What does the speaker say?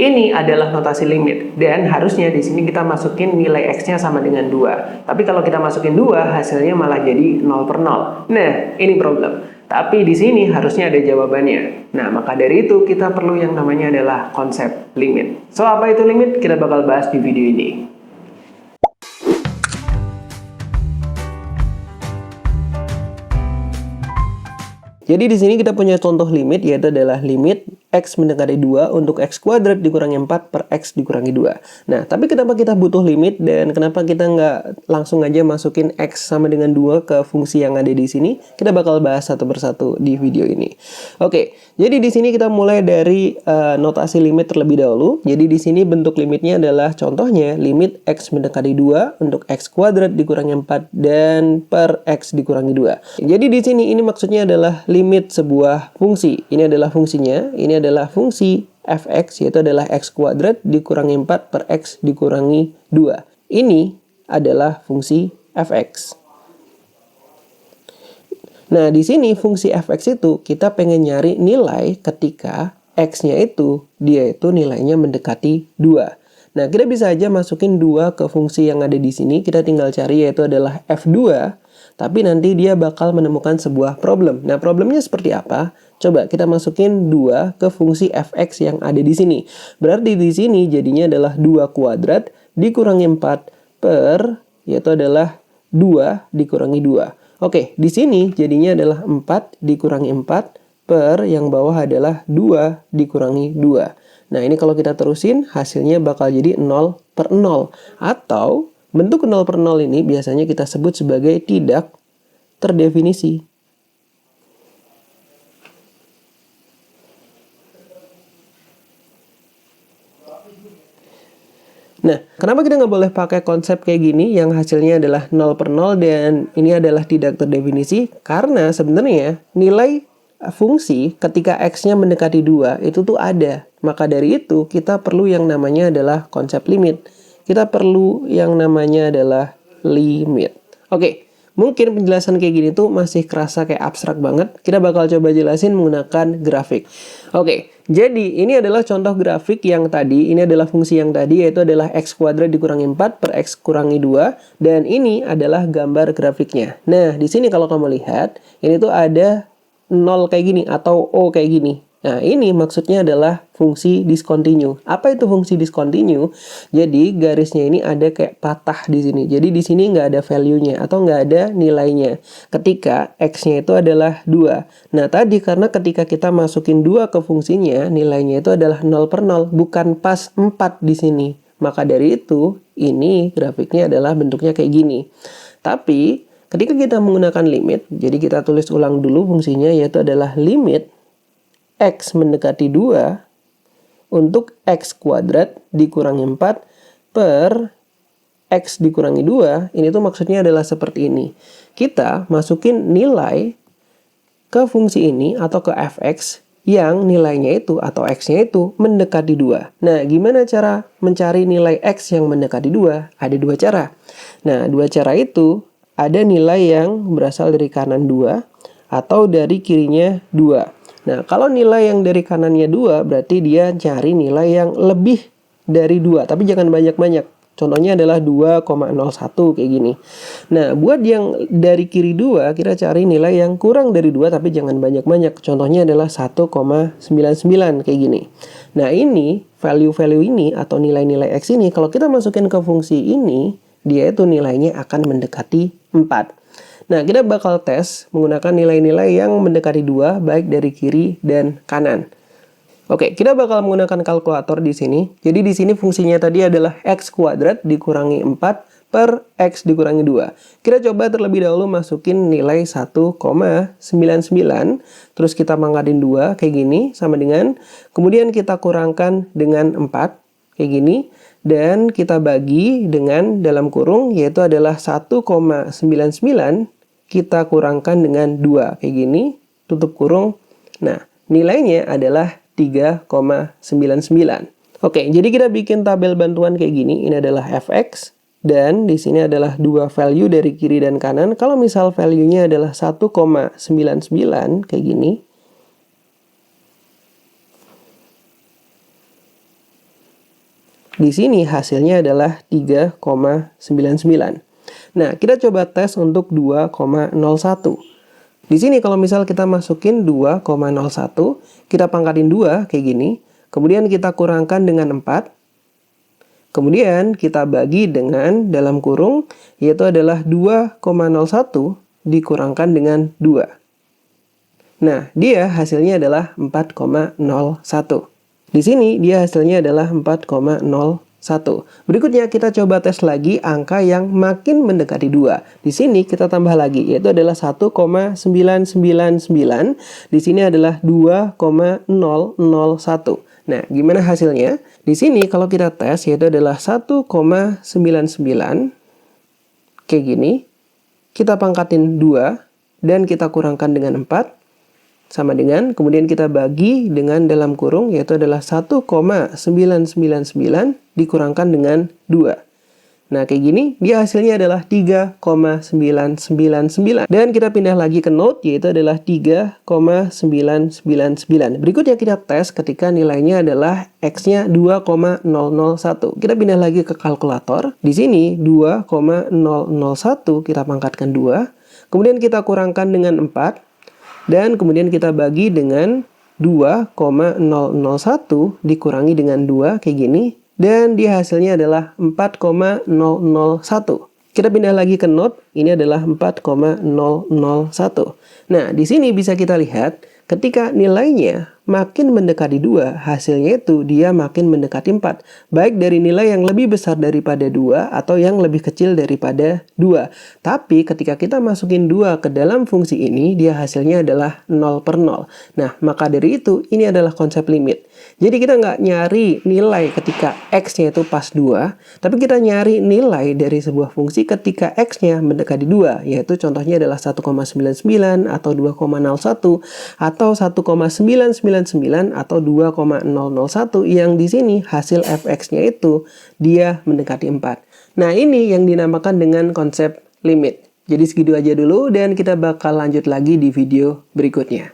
Ini adalah notasi limit, dan harusnya di sini kita masukin nilai X-nya sama dengan 2. Tapi kalau kita masukin 2, hasilnya malah jadi 0 per 0. Nah, ini problem. Tapi di sini harusnya ada jawabannya. Nah, maka dari itu kita perlu yang namanya adalah konsep limit. So, apa itu limit? Kita bakal bahas di video ini. Jadi di sini kita punya contoh limit, yaitu adalah limit X mendekati 2 untuk X kuadrat dikurangi 4 per X dikurangi 2. Nah, tapi kenapa kita butuh limit dan kenapa kita nggak langsung aja masukin X sama dengan 2 ke fungsi yang ada di sini? Kita bakal bahas satu persatu di video ini. Oke, jadi di sini kita mulai dari notasi limit terlebih dahulu. Jadi di sini bentuk limitnya adalah contohnya limit X mendekati 2 untuk X kuadrat dikurangi 4 dan per X dikurangi 2. Jadi di sini ini maksudnya adalah limit sebuah fungsi. Ini adalah fungsinya, ini adalah fungsi fx, yaitu adalah x kuadrat dikurangi 4 per x dikurangi 2. Ini adalah fungsi fx. Nah, di sini fungsi fx itu kita pengen nyari nilai ketika x-nya itu, dia itu nilainya mendekati 2. Nah, kita bisa aja masukin 2 ke fungsi yang ada di sini. Kita tinggal cari yaitu adalah f2. Tapi nanti dia bakal menemukan sebuah problem. Nah, problemnya seperti apa? Coba kita masukin 2 ke fungsi fx yang ada di sini. Berarti di sini jadinya adalah 2 kuadrat dikurangi 4 per, yaitu adalah 2 dikurangi 2. Oke, di sini jadinya adalah 4 dikurangi 4 per yang bawah adalah 2 dikurangi 2. Nah, ini kalau kita terusin hasilnya bakal jadi 0 per 0. Atau bentuk 0 per 0 ini biasanya kita sebut sebagai tidak terdefinisi. Nah, kenapa kita nggak boleh pakai konsep kayak gini yang hasilnya adalah 0 per 0 dan ini adalah tidak terdefinisi? Karena sebenarnya nilai fungsi ketika X-nya mendekati 2 itu tuh ada. Maka dari itu kita perlu yang namanya adalah konsep limit. Kita perlu yang namanya adalah limit. Oke, mungkin penjelasan kayak gini tuh masih kerasa kayak abstrak banget. Kita bakal coba jelasin menggunakan grafik. Oke, jadi ini adalah contoh grafik yang tadi. Ini adalah fungsi yang tadi, yaitu adalah X kuadrat dikurangi 4 per X kurangi 2. Dan ini adalah gambar grafiknya. Nah, di sini kalau kamu lihat, ini tuh ada 0 kayak gini atau O kayak gini. Nah, ini maksudnya adalah fungsi discontinue. Apa itu fungsi discontinue? Jadi, garisnya ini ada kayak patah di sini. Jadi, di sini nggak ada value-nya atau nggak ada nilainya. Ketika X-nya itu adalah 2. Nah, tadi karena ketika kita masukin 2 ke fungsinya, nilainya itu adalah 0 per 0, bukan pas 4 di sini. Maka dari itu, ini grafiknya adalah bentuknya kayak gini. Tapi, ketika kita menggunakan limit, jadi kita tulis ulang dulu fungsinya, yaitu adalah limit X mendekati 2 untuk X kuadrat dikurangi 4 per X dikurangi 2. Ini tuh maksudnya adalah seperti ini. Kita masukin nilai ke fungsi ini atau ke fx yang nilainya itu atau X-nya itu mendekati 2. Nah, gimana cara mencari nilai X yang mendekati 2? Ada dua cara. Nah, dua cara itu ada nilai yang berasal dari kanan 2 atau dari kirinya 2. Nah, kalau nilai yang dari kanannya 2, berarti dia cari nilai yang lebih dari 2. Tapi jangan banyak-banyak. Contohnya adalah 2,01 kayak gini. Nah, buat yang dari kiri 2, kita cari nilai yang kurang dari 2, tapi jangan banyak-banyak. Contohnya adalah 1,99 kayak gini. Nah, ini, value-value ini atau nilai-nilai X ini, kalau kita masukin ke fungsi ini, dia itu nilainya akan mendekati 4. Nah, kita bakal tes menggunakan nilai-nilai yang mendekati 2, baik dari kiri dan kanan. Oke, kita bakal menggunakan kalkulator di sini. Jadi di sini fungsinya tadi adalah X kuadrat dikurangi 4 per X dikurangi 2. Kita coba terlebih dahulu masukin nilai 1,99. Terus kita mangkatin 2, kayak gini, sama dengan. Kemudian kita kurangkan dengan 4, kayak gini. Dan kita bagi dengan dalam kurung, yaitu adalah 1,99. Kita kurangkan dengan 2, kayak gini, tutup kurung. Nah, nilainya adalah 3,99. Oke, jadi kita bikin tabel bantuan kayak gini. Ini adalah fx, dan di sini adalah dua value dari kiri dan kanan. Kalau misal value-nya adalah 1,99, kayak gini. Di sini hasilnya adalah 3,99. Nah, kita coba tes untuk 2,01. Di sini kalau misal kita masukin 2,01, kita pangkatin 2 kayak gini, kemudian kita kurangkan dengan 4, kemudian kita bagi dengan dalam kurung, yaitu adalah 2,01 dikurangkan dengan 2. Nah, dia hasilnya adalah 4,01. Di sini dia hasilnya adalah 4,01. Berikutnya kita coba tes lagi angka yang makin mendekati 2. Di sini kita tambah lagi, yaitu adalah 1,999. Di sini adalah 2,001. Nah, gimana hasilnya? Di sini kalau kita tes, yaitu adalah 1,99 kayak gini. Kita pangkatin 2 dan kita kurangkan dengan 4. Sama dengan, kemudian kita bagi dengan dalam kurung, yaitu adalah 1,999 dikurangkan dengan 2. Nah, kayak gini, dia hasilnya adalah 3,999. Dan kita pindah lagi ke note, yaitu adalah 3,999. Berikutnya kita tes ketika nilainya adalah X-nya 2,001. Kita pindah lagi ke kalkulator. Di sini, 2,001 kita pangkatkan 2. Kemudian kita kurangkan dengan 4. Dan kemudian kita bagi dengan 2,001 dikurangi dengan 2 kayak gini. Dan dia hasilnya adalah 4,001. Kita pindah lagi ke note, ini adalah 4,001. Nah, di sini bisa kita lihat ketika nilainya makin mendekati 2, hasilnya itu dia makin mendekati 4. Baik dari nilai yang lebih besar daripada 2 atau yang lebih kecil daripada 2. Tapi ketika kita masukin 2 ke dalam fungsi ini, dia hasilnya adalah 0/0. Nah, maka dari itu ini adalah konsep limit. Jadi kita nggak nyari nilai ketika X-nya itu pas 2, tapi kita nyari nilai dari sebuah fungsi ketika X-nya mendekati 2, yaitu contohnya adalah 1,99 atau 2,01 atau 1,999 atau 2,001 yang di sini hasil fx-nya itu dia mendekati 4. Nah, ini yang dinamakan dengan konsep limit. Jadi segitu aja dulu dan kita bakal lanjut lagi di video berikutnya.